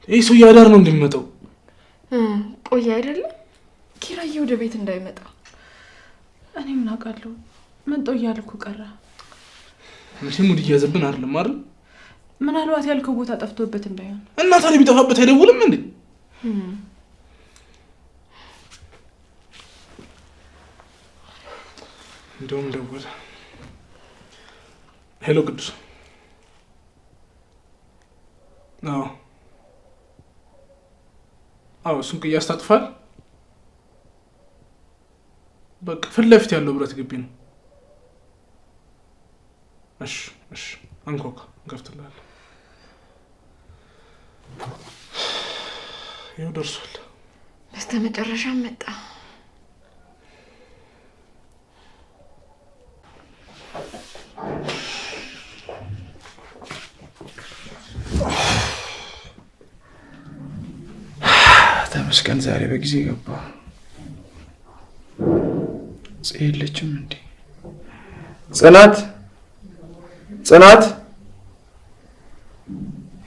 እሱ ያዳር ነው እንደሚመጣው ቆይ አይደለም ኪራዬ ወደ ቤት እንዳይመጣ እኔ ምን አውቃለሁ መጣው እያልኩ ቀረ አንቺ ሙድ እያዘብን አይደለም አይደል ምናልባት ያልከው ቦታ ጠፍቶበት እንዳይሆን እና ታዲያ ቢጠፋበት አይደውልም እንዴ እንደውም ደውል ሄሎ ቅዱስ አዎ እሱን ቅያስ ታጥፋል በቃ ፊት ለፊት ያለው ብረት ግቢ ነው እሺ አንኮካ እንከፍትልሃለን ይኸው ደርሷል በስተመጨረሻም መጣ ተመስገን ዛሬ በጊዜ ገባ ጽሄለችም እንዴ ጽናት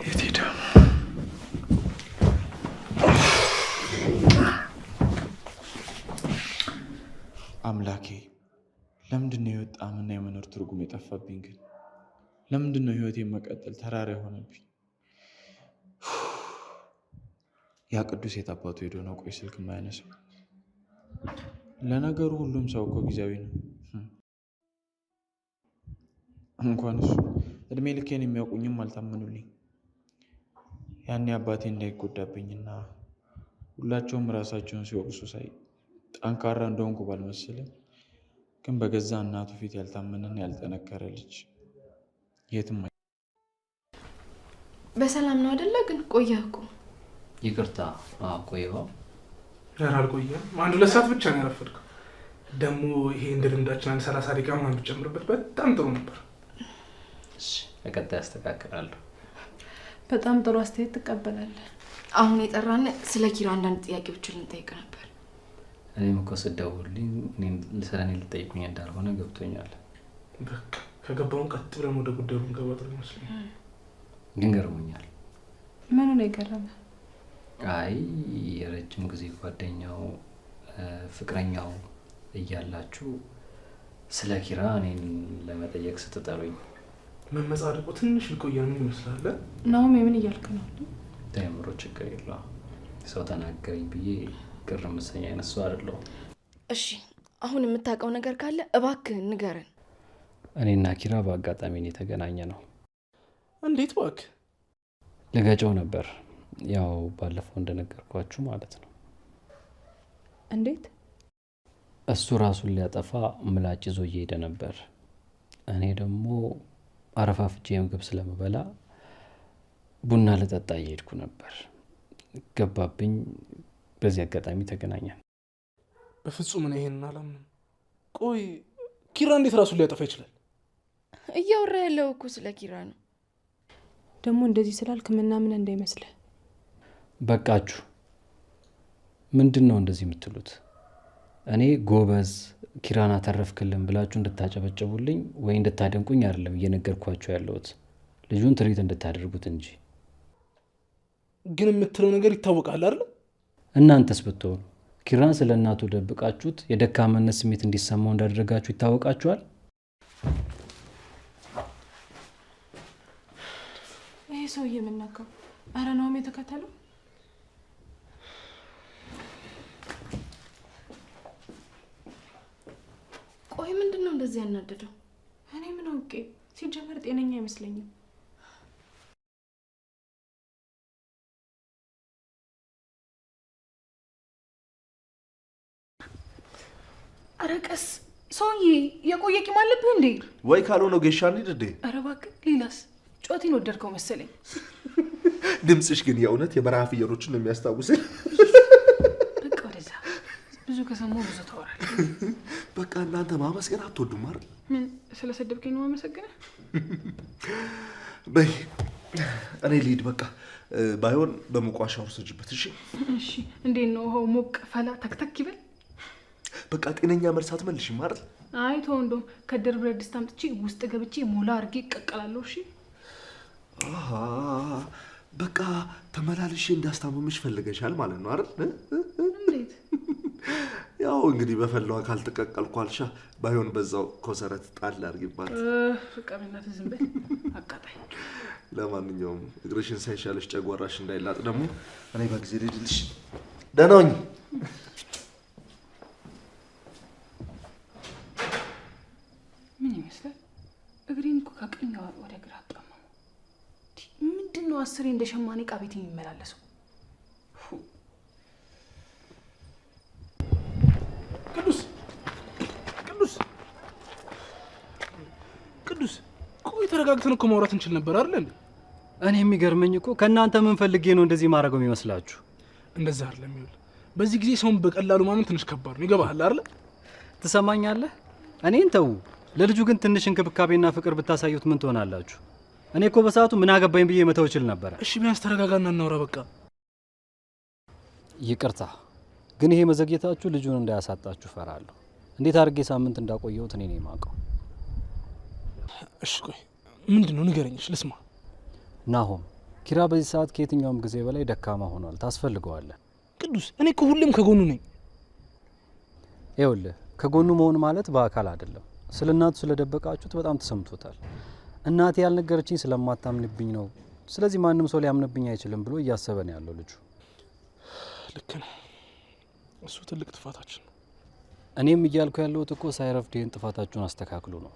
የት ሄዳ አምላኬ ለምንድነው የወጣምና የመኖር ትርጉም የጠፋብኝ ግን ለምንድነው ህይወቴ መቀጠል ተራራ የሆነብኝ ያ ቅዱስ የታባቱ ሄዶ ነው ቆይ ስልክ የማያነሳው ለነገሩ ሁሉም ሰው እኮ ጊዜያዊ ነው እንኳን እሱ እድሜ ልኬን የሚያውቁኝም አልታመኑልኝ ያኔ አባቴ እንዳይጎዳብኝና ሁላቸውም ራሳቸውን ሲወቅሱ ሳይ ጠንካራ እንደሆንኩ ባልመሰለኝ ግን በገዛ እናቱ ፊት ያልታመነና ያልጠነከረ ልጅ የትም በሰላም ነው አይደለ ግን ቆየህ እኮ ይቅርታ ቆየው ያራል ቆየህ አንድ ሁለት ሰዓት ብቻ ነው ያረፈድከው ደግሞ ይሄ እንደ ልምዳችን አንድ 30 ደቂቃ ማን ብጨምርበት በጣም ጥሩ ነበር እሺ ለቀጣይ አስተካክላለሁ በጣም ጥሩ አስተያየት ተቀበላለህ አሁን የጠራን ስለ ኪራ አንዳንድ ጥያቄዎችን ልንጠይቅ ነበር እኔም እኮ ስደውልልኝ ስለኔ ልጠይቁኝ እንዳልሆነ ገብቶኛል በቃ ከገባውን ቀጥ ብለን ወደ ጉዳዩ እንገባለን ይመስለኛል ግን ገርሞኛል ምኑ ነው የገረመ አይ የረጅም ጊዜ ጓደኛው ፍቅረኛው እያላችሁ ስለ ኪራ እኔን ለመጠየቅ ስትጠሩኝ መመጻደቁ ትንሽ ልቆያን ይመስላል ነው ምን እያልክ ነው ተምሮ ችግር የለው ሰው ተናገረኝ ብዬ ግርም መሰኛ አይነሱ አይደለም እሺ አሁን የምታውቀው ነገር ካለ እባክህ ንገረን እኔና ኪራ በአጋጣሚ ነው የተገናኘ ነው እንዴት እባክህ ለጋጨው ነበር ያው ባለፈው እንደነገርኳችሁ ማለት ነው እንዴት እሱ ራሱን ሊያጠፋ ምላጭ ይዞ እየሄደ ነበር እኔ ደግሞ አረፋፍጄ ምግብ ስለምበላ ቡና ለጠጣ እየሄድኩ ነበር ገባብኝ በዚህ አጋጣሚ ተገናኘን በፍጹም ነው ይሄን አላምንም ቆይ ኪራ እንዴት ራሱን ሊያጠፋ ይችላል እያወራ ያለው እኮ ስለ ኪራ ነው ደግሞ እንደዚህ ስላልክ ምናምን እንዳይመስልህ በቃችሁ ምንድነው እንደዚህ የምትሉት እኔ ጎበዝ ኪራና ተረፍክልን ብላችሁ እንድታጨበጨቡልኝ ወይ እንድታደንቁኝ አይደለም እየነገርኳችሁ ያለሁት ልጁን ትሪት እንድታደርጉት እንጂ ግን የምትለው ነገር ይታወቃል አይደል እናንተስ ብትሆኑ ኪራን ስለናቱ ደብቃችሁት የደካማነት ስሜት እንዲሰማው እንዳደረጋችሁ ይታወቃችኋል ይሄ ሰውዬ ምንነካው አረ ነው የተከተለው ቆይ ምንድነው እንደዚህ ያናደደው እኔ ምን አውቄ ሲጀመር ጤነኛ አይመስለኝም አረቀስ ሰውዬ የቆየ ቂም አለብህ እንዴ ወይ ካልሆነው ጌሻን ይድዴ አረ እባክህ ሌላስ ጮቲን ወደድከው መሰለኝ ድምጽሽ ግን የእውነት የበረሃ ፍየሎችን ነው የሚያስታውሰኝ በቃ ወደዛ ብዙ ከሰማው ብዙ ተወራል በቃ እናንተ ማመስገን አትወዱም አይደል ምን ስለሰደብከኝ ነው ማመሰግነህ በይ እኔ ልሂድ በቃ ባይሆን በመቋሻው ወርሰጅበት እሺ እሺ እንዴት ነው ሆ ሞቅ ፈላ ተክተክ ይበል በቃ ጤነኛ መልሳት መልሽ ማለት አይ ተወንዶ ከደር ብረት ድስት አምጥቼ ውስጥ ገብቼ ሞላ አርጌ ቀቀላለሁ እሺ አሃ በቃ ተመላልሼ እንዳስታመምሽ ፈልገሻል ማለት ነው አይደል? እንዴት? ያው እንግዲህ በፈለው አካል ተቀቀልኳልሻ ባይሆን በዛው ኮሰረት ጣል አድርጊባት። በቃ በእናትህ ዝም በል አቃጣይ። ለማንኛውም እግርሽን ሳይሻለሽ ጨጓራሽ እንዳይላጥ ደግሞ እኔ በጊዜ ልድልሽ። ደህና ሁኚ። ምን ይመስላል? እግሬን እኮ ከቀኝ ወደ ግራ አጣመመው። ምንድነው 10 እንደ ሸማኔ ዕቃ ቤት የሚመላለሰው? ቅዱስ ቆይ ተረጋግተን እኮ ማውራት እንችል ነበር አይደል እንዴ? እኔ የሚገርመኝ እኮ ከእናንተ ምን ፈልጌ ነው እንደዚህ ማድረገው የሚመስላችሁ? እንደዛ አይደለም ይኸውልህ፣ በዚህ ጊዜ ሰውን በቀላሉ ማመን ትንሽ ከባድ ነው። ይገባሃል አይደል? ትሰማኛለህ? እኔን ተው። ለልጁ ግን ትንሽ እንክብካቤና ፍቅር ብታሳዩት ምን ትሆናላችሁ? እኔ እኮ በሰዓቱ ምን አገባኝ ብዬ መተው እችል ነበር። እሺ ቢያንስ ተረጋጋና እናውራ በቃ። ይቅርታ ግን ይሄ መዘግየታችሁ ልጁን እንዳያሳጣችሁ ፈራለሁ። እንዴት አድርጌ ሳምንት እንዳቆየሁት እኔ ነኝ የማውቀው። እሺ ቆይ ምንድነው ንገረኝሽ ልስማ። ናሆም ኪራ በዚህ ሰዓት ከየትኛውም ጊዜ በላይ ደካማ ሆኗል። ታስፈልገዋለህ። ቅዱስ እኔ እኮ ሁሌም ከጎኑ ነኝ። ይኸውልህ ከጎኑ መሆን ማለት በአካል አይደለም። ስለ እናቱ ስለደበቃችሁት በጣም ተሰምቶታል። እናቴ ያልነገረችኝ ስለማታምንብኝ ነው፣ ስለዚህ ማንም ሰው ሊያምንብኝ አይችልም ብሎ እያሰበ ነው ያለው ልጁ። ልክ ነህ። እሱ ትልቅ ጥፋታችን ነው። እኔም እያልኩ ያለሁት እኮ ሳይረፍድ ይህን ጥፋታችሁን አስተካክሉ ነው።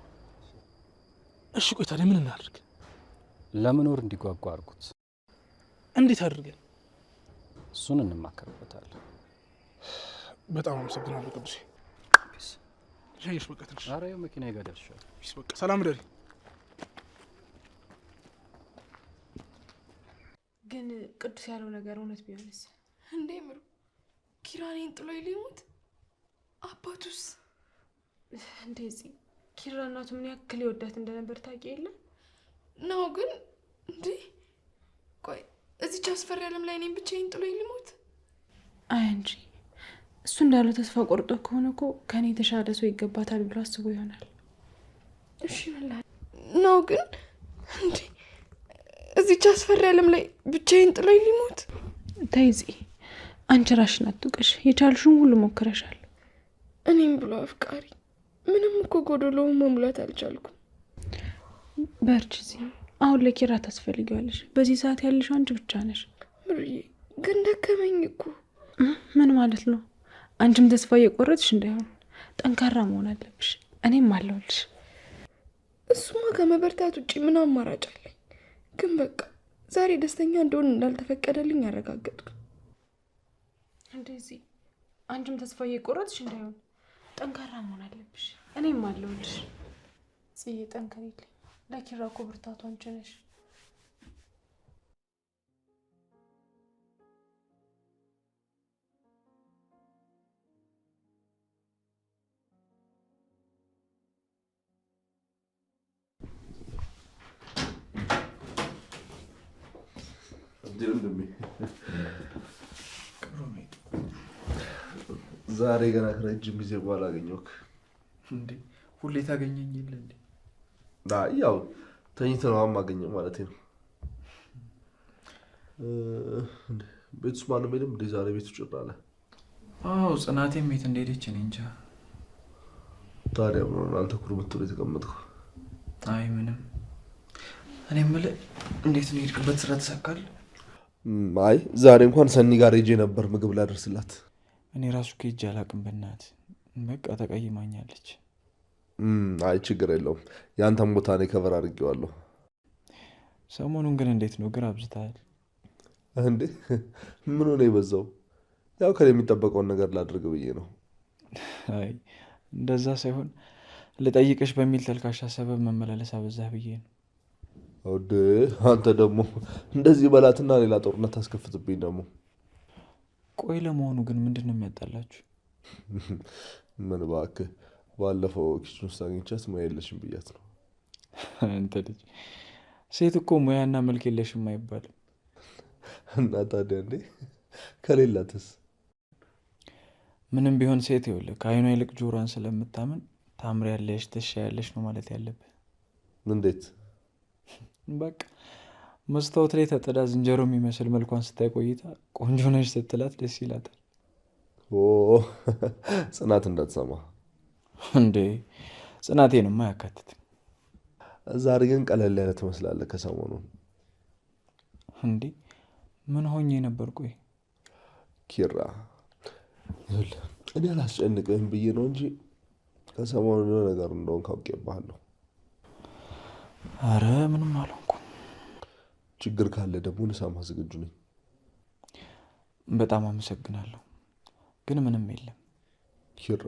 እሺ ቆይ ታዲያ ምን እናድርግ? ለመኖር እንዲጓጓ አድርጉት። እንዴት አድርገን? እሱን እንማከርበታለን። በጣም አመሰግናለሁ ቅዱሴ። ሻይሽ በቃ ትንሽ። ኧረ ይኸው መኪና ይገደልሻል። ቢስ በቃ ሰላም ደሪ። ግን ቅዱስ ያለው ነገር እውነት ቢሆንስ? እንዴ ምሩ ኪራኔን ጥሎ ሊሞት? አባቱስ? እንደዚህ ኪራ እናቱ ምን ያክል ይወዳት እንደነበር ታውቂ የለ ነው? ግን እንዴ ቆይ እዚች አስፈሪ ዓለም ላይ እኔን ብቻዬን ጥሎ ሊሞት? አይ እንጂ እሱ እንዳለው ተስፋ ቆርጦ ከሆነ እኮ ከኔ የተሻለ ሰው ይገባታል ብሎ አስቦ ይሆናል። እሺ ምን ነው ግን እንዴ እዚች አስፈሪ ዓለም ላይ ብቻዬን ጥሎ ሊሞት? ተይዚ አንቺ ራስሽን አትውቀሽ። የቻልሽውን ሁሉ ሞክረሻል። እኔም ብሎ አፍቃሪ ምንም እኮ ጎዶሎውን መሙላት አልቻልኩም። በርቺ ዚ አሁን ለኪራ ታስፈልጊዋለሽ። በዚህ ሰዓት ያለሽ አንቺ ብቻ ነሽ። ምሩዬ ግን ደከመኝ እኮ። ምን ማለት ነው? አንቺም ተስፋ እየቆረጥሽ እንዳይሆን ጠንካራ መሆን አለብሽ። እኔም አለሁልሽ። እሱማ ከመበርታት ውጪ ምን አማራጭ አለኝ? ግን በቃ ዛሬ ደስተኛ እንደሆን እንዳልተፈቀደልኝ አረጋገጥኩ። እንደዚህ አንቺም ተስፋ እየቆረጥሽ እንዳይሆን ጠንካራ መሆን አለብሽ። እኔም አለሁልሽ። ጽዬ ጠንከሪልኝ። ለኪራ እኮ ብርታቱ አንቺ ነሽ። ዛሬ ገና ከረጅም ጊዜ በኋላ አገኘሁህ። እንዴ ሁሌ ታገኘኝ የለ እንዴ? ያው ተኝተህ ነው የማገኘው ማለት ነው። ቤት ውስጥ ማንም የለም እንዴ? ዛሬ ቤቱ ጭር አለ። አዎ ጽናቴም ቤት እንደሄደች እኔ እንጃ። ታዲያ ምን ሆነ አንተ ኩር ምትል የተቀመጥከው? አይ ምንም። እኔ የምልህ እንዴት ነው የሄድክበት ስራ ተሳካል? አይ ዛሬ እንኳን ሰኒ ጋር ሄጄ ነበር ምግብ ላደርስላት። እኔ ራሱ ከሄጄ አላቅም በእናትህ። በቃ ተቀይማኛለች። አይ ችግር የለውም። ያንተም ቦታ እኔ ከቨር አድርጌዋለሁ። ሰሞኑን ግን እንዴት ነው ግራ አብዝተሃል እንዴ? ምን ሆነ የበዛው? ያው ከኔ የሚጠበቀውን ነገር ላድርግ ብዬ ነው። አይ እንደዛ ሳይሆን ልጠይቅሽ በሚል ተልካሻ ሰበብ መመላለስ አበዛህ ብዬ ነው። ወደ አንተ ደግሞ እንደዚህ በላትና ሌላ ጦርነት አስከፍትብኝ ደግሞ። ቆይ ለመሆኑ ግን ምንድን ነው የሚያጣላችሁ? ምን እባክህ፣ ባለፈው ኪችን ውስጥ አግኝቻት ሙያ የለሽም ብያት ነው። አንተ ልጅ ሴት እኮ ሙያና መልክ የለሽም አይባልም። እና ታዲያ እንዴ ከሌላትስ? ምንም ቢሆን ሴት ይኸውልህ ከአይኗ ይልቅ ጆሮዋን ስለምታምን ታምሪያለሽ፣ ትሻያለሽ ነው ማለት ያለብህ። እንዴት? በቃ መስታወት ላይ ተጥዳ ዝንጀሮ የሚመስል መልኳን ስታይ ቆይታ ቆንጆ ነሽ ስትላት ደስ ይላታል። ጽናት እንዳትሰማ እንዴ ጽናቴንማ አያካትትም። ዛሬ ግን ቀለል ያለ ትመስላለህ ከሰሞኑ። እንዴ ምን ሆኜ ነበር? ቆይ ኪራ እኔ አላስጨንቅህም ብዬ ነው እንጂ ከሰሞኑ ነገር እንደሆን ካውቄብሃለሁ። አረ ምንም አልሆንኩም። ችግር ካለ ደግሞ ልሰማህ ዝግጁ ነኝ። በጣም አመሰግናለሁ፣ ግን ምንም የለም። ኪራ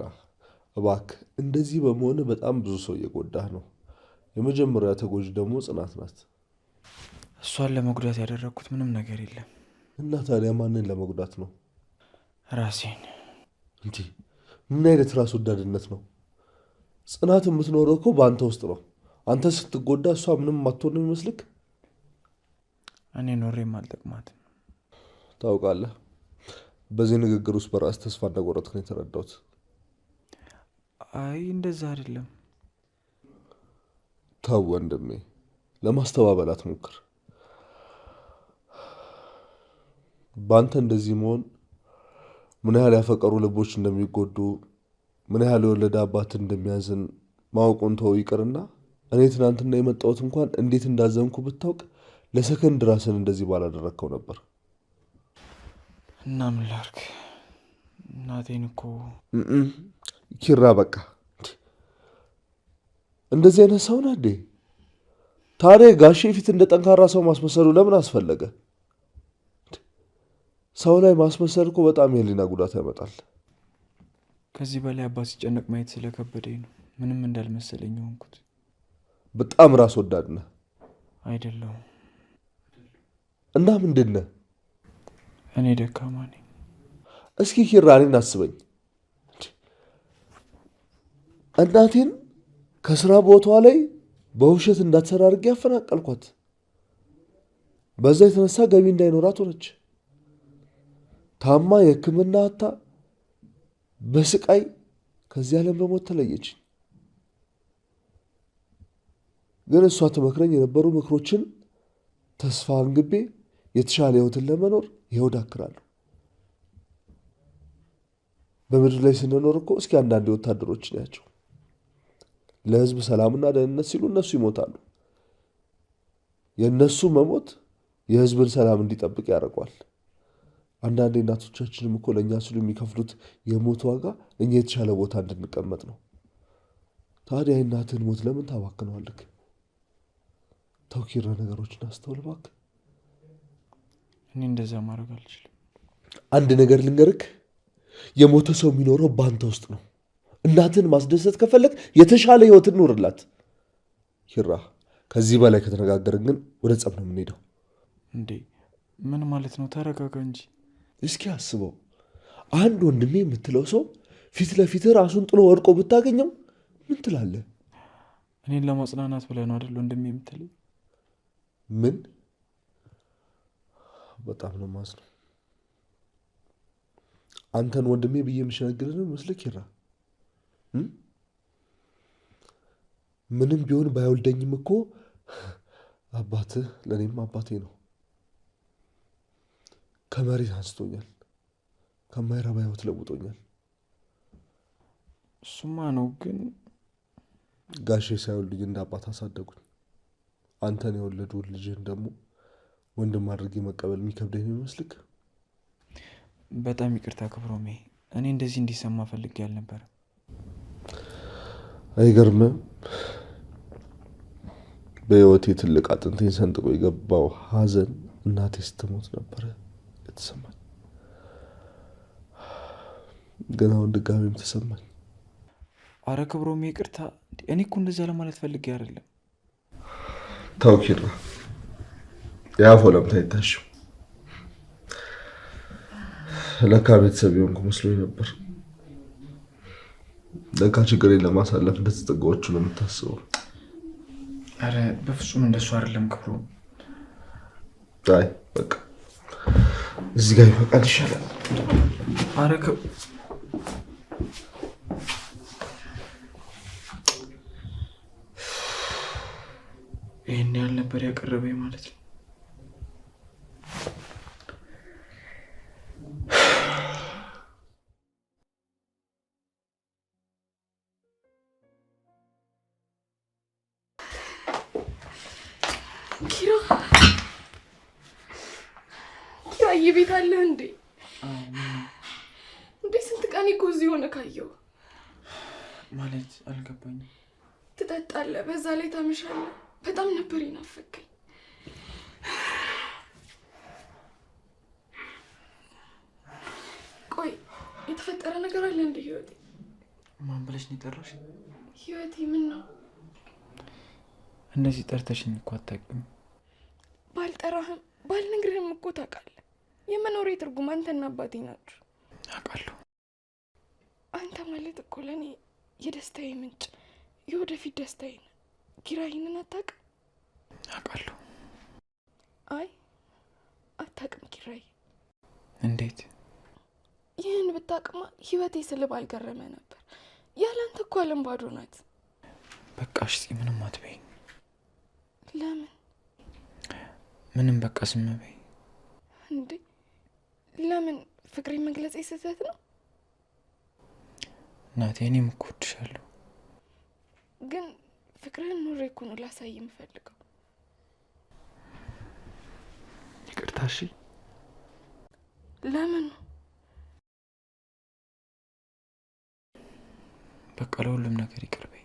እባክህ እንደዚህ በመሆን በጣም ብዙ ሰው እየጎዳህ ነው። የመጀመሪያ ተጎጂ ደግሞ ጽናት ናት። እሷን ለመጉዳት ያደረኩት ምንም ነገር የለም። እና ታዲያ ማንን ለመጉዳት ነው? ራሴን። እንዴ ምን አይነት ራስ ወዳድነት ነው? ጽናት የምትኖረው እኮ በአንተ ውስጥ ነው። አንተ ስትጎዳ እሷ ምንም ማትሆን ነው ይመስልክ? እኔ ኖሬም አልጠቅማትም። ታውቃለህ፣ በዚህ ንግግር ውስጥ በራስ ተስፋ እንደቆረጥክ ነው የተረዳሁት። አይ እንደዛ አይደለም። ተው ወንድሜ፣ ለማስተባበል አትሞክር። በአንተ እንደዚህ መሆን ምን ያህል ያፈቀሩ ልቦች እንደሚጎዱ፣ ምን ያህል የወለደ አባት እንደሚያዝን ማወቁን ተው ይቅርና እኔ ትናንትና የመጣሁት እንኳን እንዴት እንዳዘንኩ ብታውቅ ለሰከንድ ራስን እንደዚህ ባላደረግከው ነበር። እና ምን ላድርግ? እናቴን እኮ ኪራ በቃ እንደዚህ አይነት ሰው ነህ እንዴ? ታዲያ ጋሼ ፊት እንደ ጠንካራ ሰው ማስመሰሉ ለምን አስፈለገ? ሰው ላይ ማስመሰል እኮ በጣም የህሊና ጉዳት ያመጣል። ከዚህ በላይ አባት ሲጨነቅ ማየት ስለከበደኝ ነው ምንም እንዳልመሰለኝ ሆንኩት። በጣም ራስ ወዳድ ነህ። አይደለሁም። እና ምንድን ነህ? እኔ ደካማ ነኝ። እስኪ ኪራ እኔን አስበኝ። እናቴን ከስራ ቦታዋ ላይ በውሸት እንዳትሰራ አድርጌ ያፈናቀልኳት። በዛ የተነሳ ገቢ እንዳይኖራት ሆነች። ታማ የሕክምና አታ በስቃይ ከዚህ ዓለም በሞት ተለየች። ግን እሷ ትመክረኝ የነበሩ ምክሮችን ተስፋ አንግቤ የተሻለ ህይወትን ለመኖር ይኸው ዳክራለሁ። በምድር ላይ ስንኖር እኮ እስኪ አንዳንድ ወታደሮች ናቸው። ለህዝብ ሰላምና ደህንነት ሲሉ እነሱ ይሞታሉ። የእነሱ መሞት የህዝብን ሰላም እንዲጠብቅ ያደርገዋል። አንዳንድ እናቶቻችንም እኮ ለእኛ ሲሉ የሚከፍሉት የሞት ዋጋ እኛ የተሻለ ቦታ እንድንቀመጥ ነው። ታዲያ የእናትህን ሞት ለምን ታባክነዋልክ? ተው ኪራ፣ ነገሮችን አስተውል እባክህ። እኔ እንደዛ ማድረግ አልችልም። አንድ ነገር ልንገርክ፣ የሞተ ሰው የሚኖረው በአንተ ውስጥ ነው። እናትህን ማስደሰት ከፈለግ የተሻለ ህይወትን ኑርላት። ኪራ፣ ከዚህ በላይ ከተነጋገርን ግን ወደ ጸብ ነው የምንሄደው። እንዴ ምን ማለት ነው? ተረጋጋ እንጂ። እስኪ አስበው፣ አንድ ወንድሜ የምትለው ሰው ፊት ለፊት ራሱን ጥሎ ወድቆ ብታገኘው ምን ትላለህ? እኔን ለማጽናናት ብለህ ነው አይደል ወንድሜ የምትለኝ? ምን? በጣም ነው የማዝነው። አንተን ወንድሜ ብዬ የምሸነግልህ ነው ይመስልህ ኪራ? ምንም ቢሆን ባይወልደኝም እኮ አባትህ ለእኔም አባቴ ነው። ከመሬት አንስቶኛል፣ ከማይረባ ህይወት ለውጦኛል። እሱማ ነው፣ ግን ጋሼ ሳይወልዱኝ እንደ አባት አሳደጉኝ። አንተን የወለዱ ልጅህን ደግሞ ወንድም አድርጌ መቀበል የሚከብደኝ ነው ይመስልክ? በጣም ይቅርታ ክብሮሜ፣ እኔ እንደዚህ እንዲሰማ ፈልጌ አልነበረም። አይገርምም? በህይወቴ ትልቅ አጥንቴን ሰንጥቆ የገባው ሀዘን እናቴ ስትሞት ነበረ የተሰማኝ። ግን አሁን ድጋሜም ተሰማኝ። አረ ክብሮሜ ይቅርታ፣ እኔ እኮ እንደዛ ለማለት ፈልጌ አይደለም። ተው ኪራ፣ የአፎ ለምታ አይታሽም። ለካ ቤተሰብ የሆንኩ መስሎኝ ነበር። ለካ ችግሬን ለማሳለፍ እንደተጠጋዎቹ ነው የምታስበው። አረ በፍጹም እንደሱ አይደለም ክብሩ። አይ በቃ እዚህ ጋር ይበቃል ይሻላል። አረ ይህን ያህል ነበር ያቀረበኝ ማለት ነው። ኪራዬ ቤት አለህ እንዴ? እንዴ ስንት ቀን እኮ እዚህ ሆነ ካየው ማለት አልገባኝም። ትጠጣለህ፣ በዛ ላይ ታመሻለህ። በጣም ነበር ይናፈቀኝ። ቆይ የተፈጠረ ነገር አለ እንዴ ህይወቴ? ማን ብለሽ ነው የጠራሽ? ህይወቴ ምን ነው? እንደዚህ ጠርተሽኝ እኮ አታውቂም። ባልጠራህም ባልነግርህም እኮ ታውቃለህ። የመኖሬ ትርጉም አንተና አባቴ ናችሁ። አውቃለሁ። አንተ ማለት እኮ ለእኔ የደስታዬ ምንጭ፣ የወደፊት ደስታዬ ነህ። ኪራይንን አታውቅም? አውቃለሁ። አይ አታውቅም ኪራይ። እንዴት? ይህን ብታውቅማ ህይወቴ ስልብ አልገረመ ነበር። ያላንተ እኮ ዓለም ባዶ ናት። በቃ እሺ ምንም አትበይኝ። ለምን? ምንም በቃ ዝም በይ። እንዴ ለምን? ፍቅሬን መግለጽ ስህተት ነው? እናቴ እኔም እኮ እወድሻለሁ። ግን ፍቅርህን ኑሬ እኮ ነው ላሳይ የምፈልገው። ይቅርታ እሺ። ለምን? በቃ ለሁሉም ነገር ይቅር በይ።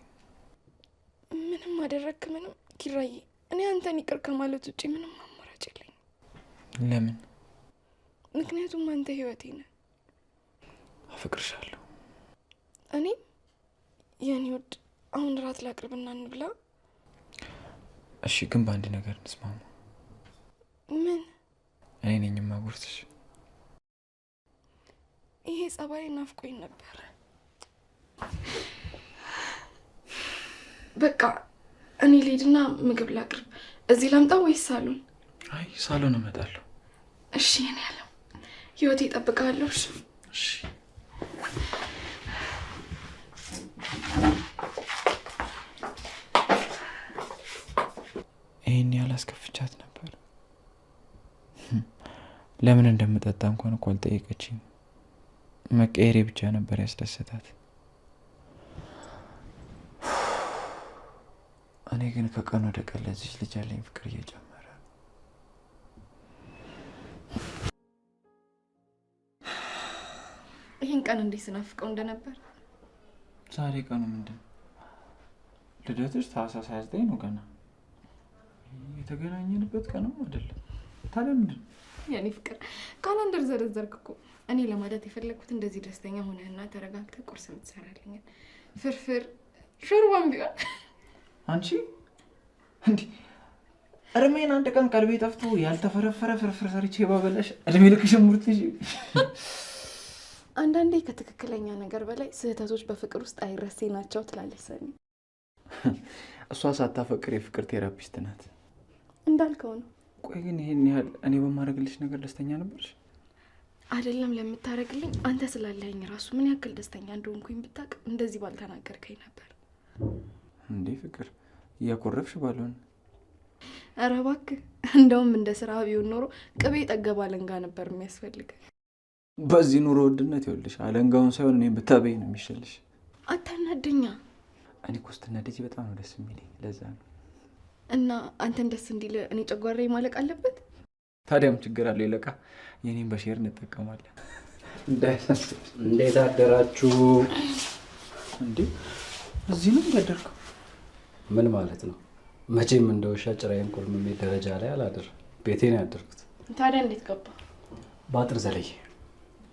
ምንም አደረግክ ምንም ኪራዬ፣ እኔ አንተን ይቅር ከማለት ውጪ ምንም አማራጭ የለኝም። ለምን? ምክንያቱም አንተ ህይወቴ ነህ። አፈቅርሻለሁ። እኔም የኔ ውድ፣ አሁን ራት ላቅርብና እንብላ። እሺ ግን በአንድ ነገር እንስማማ። ምን? እኔ ነኝ የማጎርስሽ። ይሄ ጸባይ ናፍቆኝ ነበር። በቃ እኔ ልሂድና ምግብ ላቅርብ። እዚህ ላምጣ ወይስ ሳሎን? አይ ሳሎን እመጣለሁ። እሺ እኔ ያለው ህይወቴ እጠብቅሃለሁ። እሺ ይሄን ያላስከፍቻት ነበር። ለምን እንደምጠጣ እንኳን እኮ አልጠየቀችኝ። መቀየሬ ብቻ ነበር ያስደሰታት። እኔ ግን ከቀን ወደ ቀን ለዚች ልጅ ያለኝ ፍቅር እየጨመረ። ይህን ቀን እንዴት ስናፍቀው እንደነበር። ዛሬ ቀኑ ምንድን ነው? ልደትሽ ታህሳስ 29 ነው። ገና የተገናኘንበት ቀንም አይደለም። ታዲያ ምንድን ነው? የኔ ፍቅር ካላንደር ዘረዘርክ እኮ። እኔ ለማለት የፈለግኩት እንደዚህ ደስተኛ ሆነህና ተረጋግተህ ቁርስ የምትሰራልኝ ፍርፍር ሾርባም ቢሆን። አንቺ እንዲህ እርሜን አንድ ቀን ቀልቤ ጠፍቶ ያልተፈረፈረ ፍርፍር ሰርቼ ባበላሽ እድሜ ልክሽን ሙርት ልጅ። አንዳንዴ ከትክክለኛ ነገር በላይ ስህተቶች በፍቅር ውስጥ አይረሴ ናቸው ትላለች ሰኒ። እሷ ሳታፈቅር የፍቅር ቴራፒስት ናት። እንዳልከው ነው። ቆይ ግን ይሄን ያህል እኔ በማድረግልሽ ነገር ደስተኛ ነበርሽ? አይደለም ለምታረግልኝ፣ አንተ ስላለኝ ራሱ ምን ያክል ደስተኛ እንደሆንኩኝ ብታውቅ እንደዚህ ባልተናገርከኝ ነበር። እንዴ ፍቅር እያኮረፍሽ ባልሆነ። ኧረ እባክህ፣ እንደውም እንደ ስራ ቢሆን ኖሮ ቅቤ ጠገባ አለንጋ ነበር የሚያስፈልግ። በዚህ ኑሮ ውድነት ይኸውልሽ አለንጋውን ሳይሆን እኔም ብታበይ ነው የሚሻልሽ። አታናደኛ። እኔ እኮ ስትናደጂ በጣም ነው ደስ የሚለኝ፣ ለዛ ነው። እና አንተን ደስ እንዲል እኔ ጨጓራዬ ማለቅ አለበት? ታዲያም ችግር አለው ይለቃ። የኔን በሼር እንጠቀማለን። እንዴት አደራችሁ? እንዴ እዚህ ነው ያደርከው? ምን ማለት ነው? መቼም እንደ ውሻ ጭራዬን ቁልምሜ ደረጃ ላይ አላድር፣ ቤቴን ያደርኩት። ታዲያ እንዴት ገባ? ባጥር ዘለይ።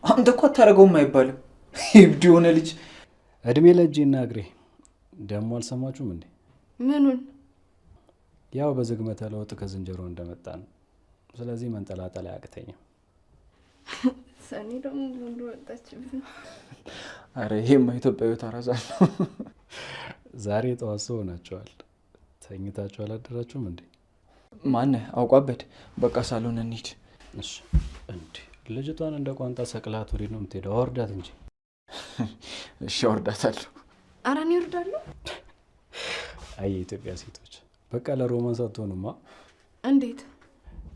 አንተ እኮ አታረገውም አይባልም። ይብድ የሆነ ልጅ። እድሜ ለእጄና እግሬ። ደግሞ አልሰማችሁም እንዴ? ምኑን? ያው በዝግመተ ለውጥ ከዝንጀሮ እንደመጣ ነው። ስለዚህ መንጠላጠል አያቅተኝም። ሰኒ ደግሞ ሙሉ ወጣችብኝ። አረ ይሄማ ኢትዮጵያዊ ታራዛ ነው። ዛሬ ጠዋት ሰው ሆናችኋል። ተኝታችሁ አላደራችሁም እንዴ? ማን አውቋበት? በቃ ሳሎን እንሂድ። እሺ። እንዴ ልጅቷን እንደ ቋንጣ ሰቅላት ወዲህ ነው የምትሄደው? አወርዳት እንጂ። እሺ አወርዳታለሁ። ኧረ እኔ እወርዳለሁ። አይ የኢትዮጵያ ሴቶች በቃ ለሮማንስ አትሆኑማ። እንዴት?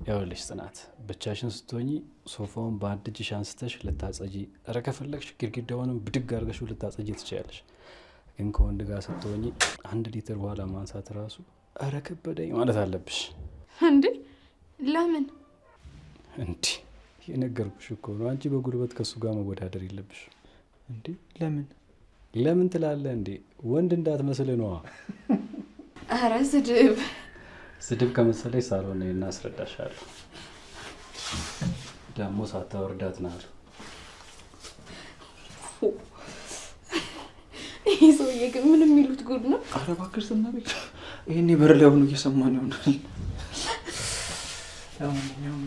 ያውልሽ ጽናት፣ ብቻሽን ስትሆኚ ሶፋውን በአንድ እጅሽ አንስተሽ ልታጸጂ፣ ኧረ ከፈለግሽ ግድግዳውንም ብድግ አድርገሽ ልታጸጂ ትችያለሽ። ግን ከወንድ ጋር ስትሆኚ 1 ሊትር ውሃ ለማንሳት ራሱ ኧረ ከበደኝ ማለት አለብሽ። እንዴ ለምን? እንዴ የነገርኩሽ እኮ ነው። አንቺ በጉልበት ከሱ ጋር መወዳደር የለብሽ። እንዴ ለምን ለምን ትላለህ እንዴ? ወንድ እንዳትመስል ነዋ። ኧረ ስድብ ስድብ ከመሰለኝ ሳሎን እና አስረዳሻለሁ። ደግሞ ሳታወርዳት ናል። ይሄ ሰውዬ ግን ምን የሚሉት ጉድ ነው? ኧረ እባክሽ ዝም በይ። ይሄኔ በር ላይ ሆኖ እየሰማን ይሆናል። ለማንኛውም